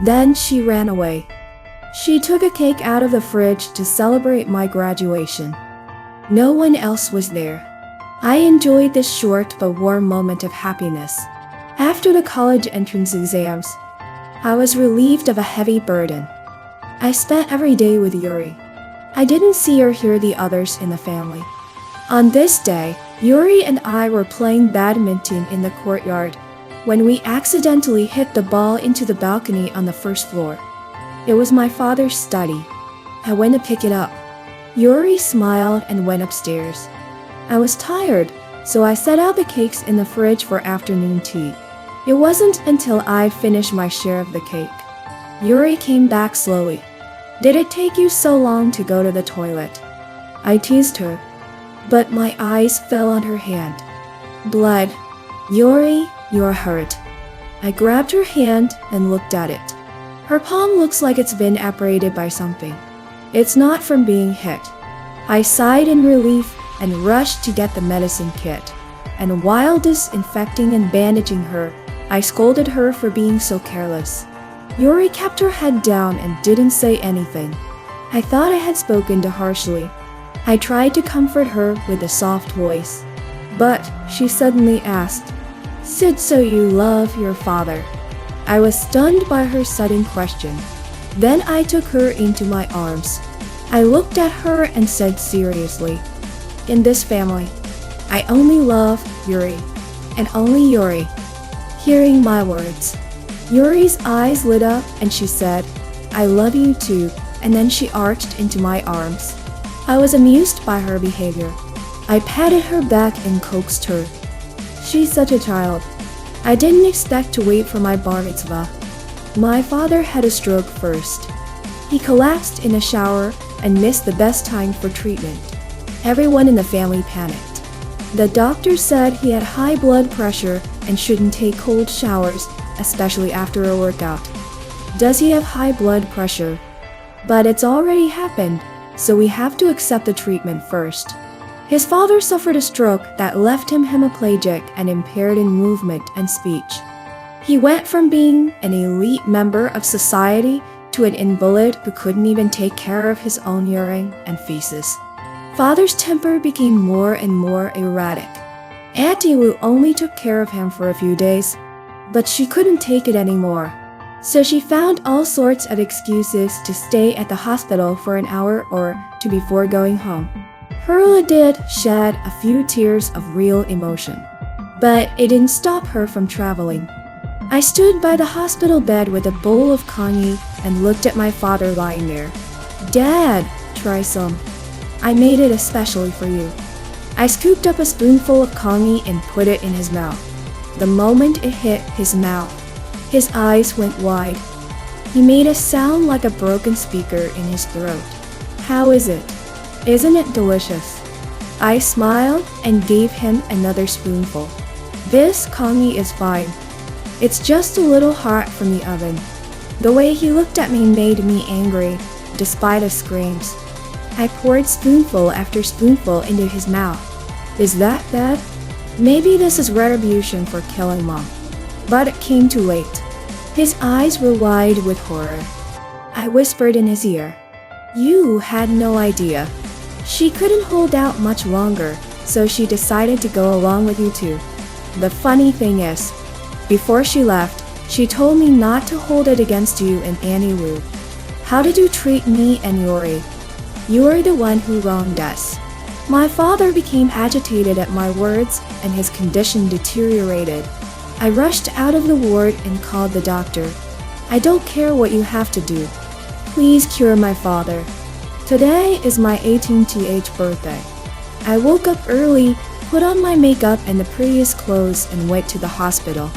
Then she ran away. She took a cake out of the fridge to celebrate my graduation. No one else was there. I enjoyed this short but warm moment of happiness. After the college entrance exams, I was relieved of a heavy burden. I spent every day with Yuri. I didn't see or hear the others in the family. On this day, Yuri and I were playing badminton in the courtyard when we accidentally hit the ball into the balcony on the first floor. It was my father's study. I went to pick it up. Yuri smiled and went upstairs. I was tired, so I set out the cakes in the fridge for afternoon tea. It wasn't until I finished my share of the cake. Yuri came back slowly. "Did it take you so long to go to the toilet?" I teased her, but my eyes fell on her hand. Blood. "Yuri, you're hurt." I grabbed her hand and looked at it. Her palm looks like it's been abraided by something. It's not from being hit. I sighed in relief and rushed to get the medicine kit. And while disinfecting and bandaging her, I scolded her for being so careless. Yuri kept her head down and didn't say anything. I thought I had spoken too harshly. I tried to comfort her with a soft voice. But she suddenly asked, "Sid, so you love your father?" I was stunned by her sudden question. Then I took her into my arms. I looked at her and said seriously, "In this family, I only love Yuri, and only Yuri." Hearing my words, Yuri's eyes lit up and she said, "I love you too," and then she arched into my arms. I was amused by her behavior. I patted her back and coaxed her. She's such a child. I didn't expect to wait for my bar mitzvah. My father had a stroke first. He collapsed in a shower and missed the best time for treatment. Everyone in the family panicked. The doctor said he had high blood pressure and shouldn't take cold showers, especially after a workout. Does he have high blood pressure? But it's already happened, so we have to accept the treatment first. His father suffered a stroke that left him hemiplegic and impaired in movement and speech. He went from being an elite member of society to an invalid who couldn't even take care of his own urine and feces. Father's temper became more and more erratic. Auntie Wu only took care of him for a few days, but she couldn't take it anymore. So she found all sorts of excuses to stay at the hospital for an hour or two before going home. Perla did shed a few tears of real emotion, but it didn't stop her from traveling. I stood by the hospital bed with a bowl of congee and looked at my father lying there. "Dad, try some. I made it especially for you." I scooped up a spoonful of congee and put it in his mouth. The moment it hit his mouth, his eyes went wide. He made a sound like a broken speaker in his throat. "How is it? Isn't it delicious?" I smiled and gave him another spoonful. "This congee is fine. It's just a little hot from the oven." The way he looked at me made me angry, despite his screams. I poured spoonful after spoonful into his mouth. "Is that bad? Maybe this is retribution for killing Mom." But it came too late. His eyes were wide with horror. I whispered in his ear, "You had no idea." She couldn't hold out much longer, so she decided to go along with you too. The funny thing is, before she left, she told me not to hold it against you and Annie Wu. "How did you treat me and Yuri? You are the one who wronged us." My father became agitated at my words and his condition deteriorated. I rushed out of the ward and called the doctor. "I don't care what you have to do. Please cure my father. Today is my 18th birthday." I woke up early, put on my makeup and the prettiest clothes and went to the hospital.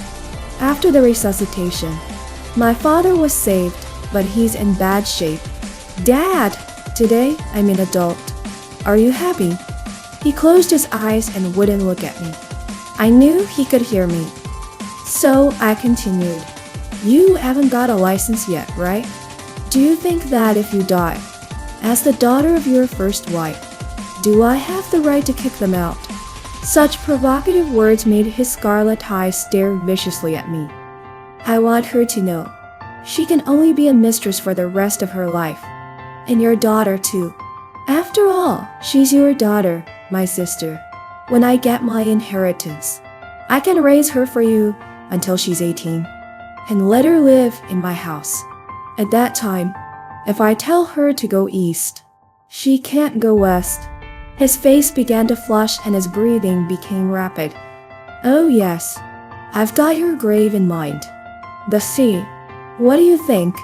After the resuscitation, my father was saved, but he's in bad shape. "Dad, today I'm an adult. Are you happy?" He closed his eyes and wouldn't look at me. I knew he could hear me. So I continued. "You haven't got a license yet, right? Do you think that if you die, as the daughter of your first wife, do I have the right to kick them out?" Such provocative words made his scarlet eyes stare viciously at me. I want her to know. She can only be a mistress for the rest of her life. And your daughter too. After all, she's your daughter, my sister. When I get my inheritance, I can raise her for you until she's 18 and let her live in my house. At that time, if I tell her to go east, she can't go west. His face began to flush and his breathing became rapid. Oh yes, I've got your grave in mind. The sea. What do you think?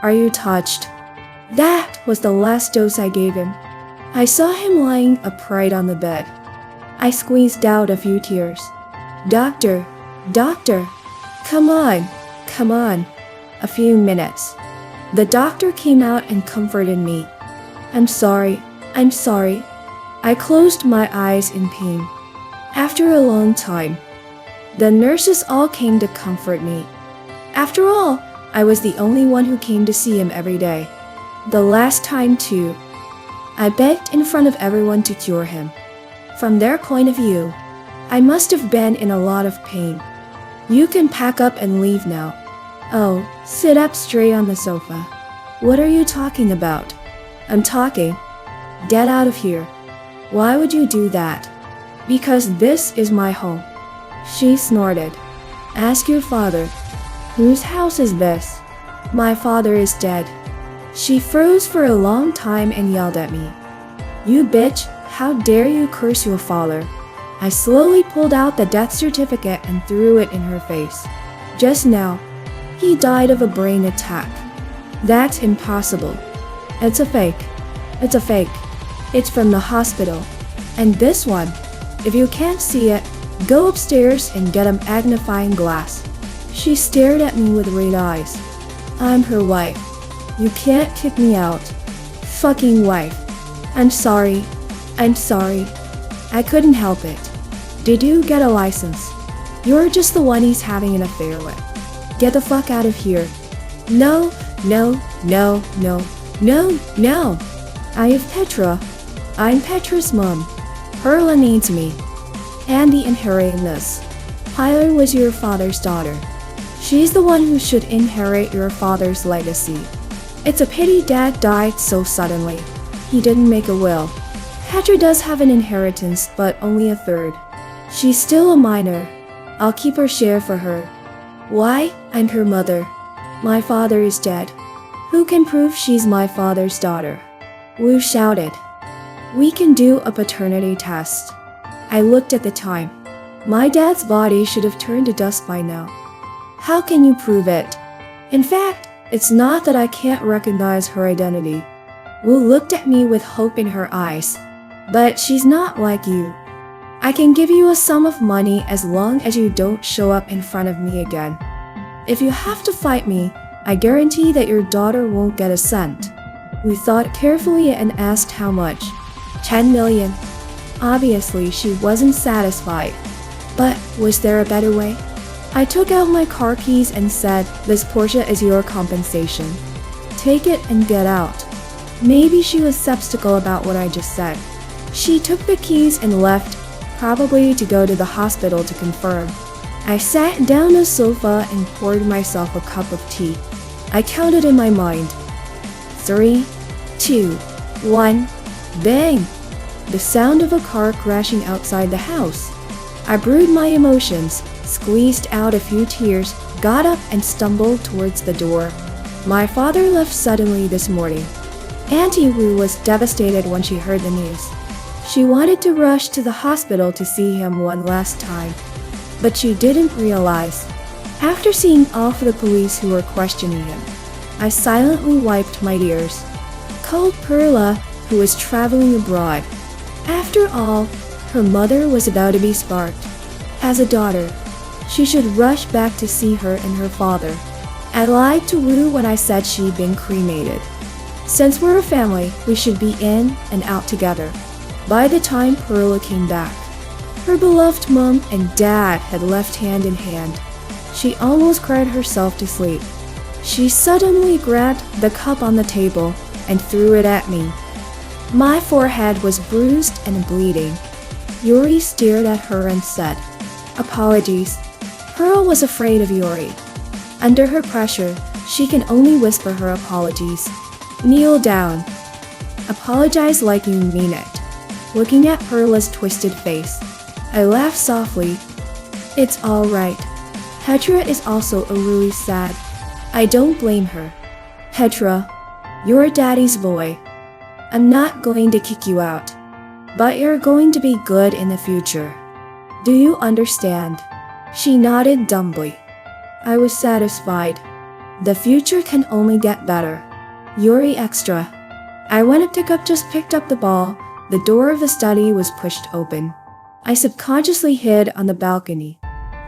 Are you touched? That was the last dose I gave him. I saw him lying upright on the bed. I squeezed out a few tears. Doctor, doctor, come on, come on. A few minutes. The doctor came out and comforted me. I'm sorry, I'm sorry. I closed my eyes in pain. After a long time, the nurses all came to comfort me. After all, I was the only one who came to see him every day. The last time too. I begged in front of everyone to cure him. From their point of view, I must have been in a lot of pain. You can pack up and leave now. Oh, sit up straight on the sofa. What are you talking about? I'm talking. Get out of here. Why would you do that? Because this is my home. She snorted. Ask your father. Whose house is this? My father is dead. She froze for a long time and yelled at me. You bitch, how dare you curse your father? I slowly pulled out the death certificate and threw it in her face. Just now, he died of a brain attack. That's impossible. It's a fake. It's a fake. It's from the hospital. And this one, if you can't see it, go upstairs and get a magnifying glass. She stared at me with red eyes. I'm her wife. You can't kick me out. Fucking wife. I'm sorry. I'm sorry. I couldn't help it. Did you get a license? You're just the one he's having an affair with. Get the fuck out of here. No, no, no, no, no, no. I have Petra. I'm Petra's mom. Perla needs me. And the inheritance. Pilar was your father's daughter. She's the one who should inherit your father's legacy. It's a pity Dad died so suddenly. He didn't make a will. Petra does have an inheritance, but only a third. She's still a minor. I'll keep her share for her. Why? I'm her mother. My father is dead. Who can prove she's my father's daughter? Wu shouted. We can do a paternity test. I looked at the time. My dad's body should have turned to dust by now. How can you prove it? In fact, it's not that I can't recognize her identity. Wu looked at me with hope in her eyes. But she's not like you. I can give you a sum of money as long as you don't show up in front of me again. If you have to fight me, I guarantee that your daughter won't get a cent. We thought carefully and asked how much. 10 million. Obviously, she wasn't satisfied. But was there a better way? I took out my car keys and said, this Porsche is your compensation. Take it and get out. Maybe she was skeptical about what I just said. She took the keys and left, probably to go to the hospital to confirm. I sat down on the sofa and poured myself a cup of tea. I counted in my mind. 3, 2, 1, bang! The sound of a car crashing outside the house. I brewed my emotions, squeezed out a few tears, got up and stumbled towards the door. My father left suddenly this morning. Auntie Wu was devastated when she heard the news. She wanted to rush to the hospital to see him one last time. But she didn't realize. After seeing off the police who were questioning him, I silently wiped my tears. Called Perla, who was traveling abroad. After all, her mother was about to be sparked. As a daughter, she should rush back to see her and her father. I lied to Wu when I said she'd been cremated. Since we're a family, we should be in and out together. By the time Perla came back, her beloved mom and dad had left hand in hand. She almost cried herself to sleep. She suddenly grabbed the cup on the table and threw it at me. My forehead was bruised and bleeding. Yuri stared at her and said, "Apologies." Pearl was afraid of Yuri. Under her pressure, She can only whisper her apologies. Kneel down. Apologize like you mean it. Looking at Perla's twisted face, I laugh softly. It's all right. Petra is also really sad. I don't blame her. Petra, you're daddy's boy. I'm not going to kick you out. But you're going to be good in the future. Do you understand? She nodded dumbly. I was satisfied. The future can only get better. Yuri extra. I went up to just picked up the ball. The door of the study was pushed open. I subconsciously hid on the balcony.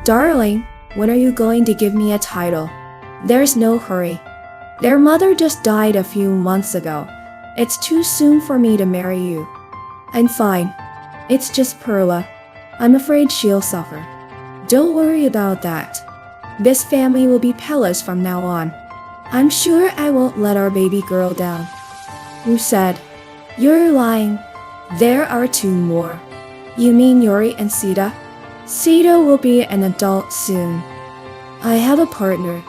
Darling, when are you going to give me a title? There's no hurry. Their mother just died a few months ago. It's too soon for me to marry you. I'm fine. It's just Perla. I'm afraid she'll suffer. Don't worry about that. This family will be Pella's from now on. I'm sure I won't let our baby girl down. Who said? You're lying. There are two more. You mean Yuri and Sita? Sita will be an adult soon. I have a partner.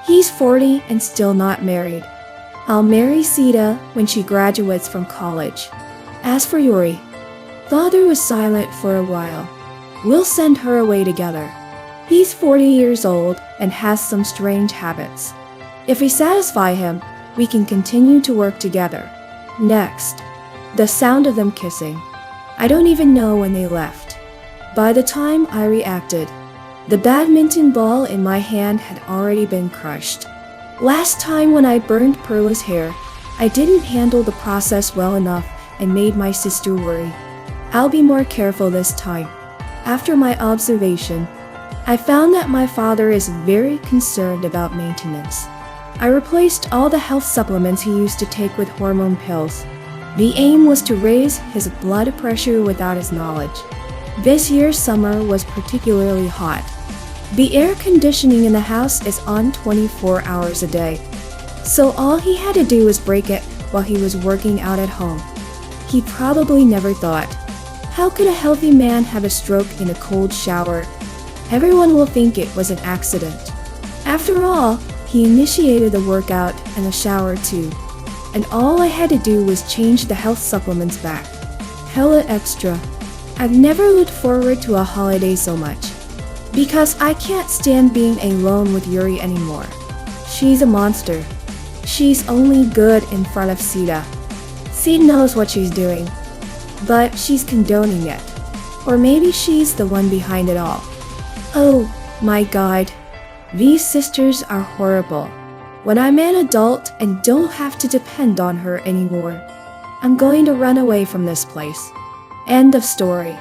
He's 40 and still not married. I'll marry Sita when she graduates from college. As for Yuri, Father was silent for a while. We'll send her away together. He's 40 years old and has some strange habits. If we satisfy him, we can continue to work together. Next, the sound of them kissing. I don't even know when they left. By the time I reacted, the badminton ball in my hand had already been crushed. Last time when I burned Perla's hair, I didn't handle the process well enough and made my sister worry. I'll be more careful this time. After my observation, I found that my father is very concerned about maintenance. I replaced all the health supplements he used to take with hormone pills. The aim was to raise his blood pressure without his knowledge. This year's summer was particularly hot. The air conditioning in the house is on 24 hours a day. So all he had to do was break it while he was working out at home. He probably never thought, how could a healthy man have a stroke in a cold shower? Everyone will think it was an accident. After all, he initiated the workout and the shower too. And all I had to do was change the health supplements back. Hella extra. I've never looked forward to a holiday so much. Because I can't stand being alone with Yuri anymore. She's a monster. She's only good in front of Sita. Sita knows what she's doing. But she's condoning it. Or maybe she's the one behind it all. Oh my god. These sisters are horrible. When I'm an adult and don't have to depend on her anymore, I'm going to run away from this place. End of story.